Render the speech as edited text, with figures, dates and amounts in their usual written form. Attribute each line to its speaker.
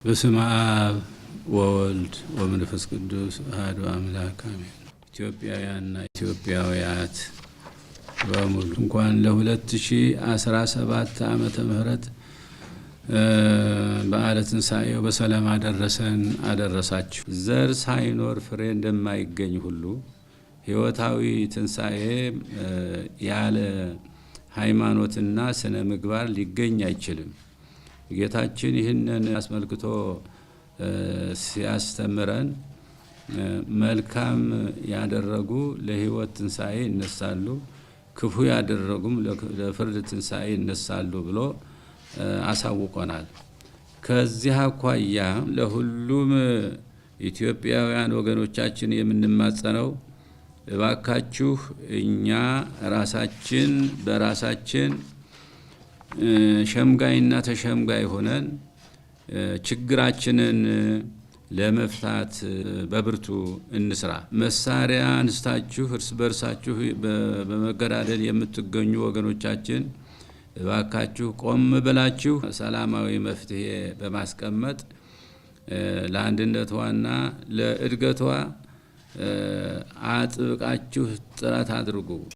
Speaker 1: በስመ አብ ወወልድ ወመንፈስ ቅዱስ አሐዱ አምላክ አሜን። ኢትዮጵያውያንና ኢትዮጵያውያት በሙሉ እንኳን ለ2017 ዓመተ ምህረት በዓለ ትንሣኤው በሰላም አደረሳችሁ። ዘር ሳይኖር ፍሬ እንደማይገኝ ሁሉ ሕይወታዊ ትንሣኤ ያለ ሃይማኖትና ስነ ምግባር ሊገኝ አይችልም። ጌታችን ይህንን አስመልክቶ ሲያስተምረን መልካም ያደረጉ ለሕይወት ትንሣኤ ይነሳሉ፣ ክፉ ያደረጉም ለፍርድ ትንሣኤ ይነሳሉ ብሎ አሳውቆናል። ከዚህ አኳያ ለሁሉም ኢትዮጵያውያን ወገኖቻችን የምንማጸነው እባካችሁ እኛ ራሳችን በራሳችን ሸምጋይና ተሸምጋይ ሆነን ችግራችንን ለመፍታት በብርቱ እንስራ። መሳሪያ አንስታችሁ እርስ በርሳችሁ በመገዳደል የምትገኙ ወገኖቻችን እባካችሁ ቆም ብላችሁ ሰላማዊ መፍትሄ በማስቀመጥ ለአንድነቷና ለእድገቷ አጥብቃችሁ ጥረት አድርጉ።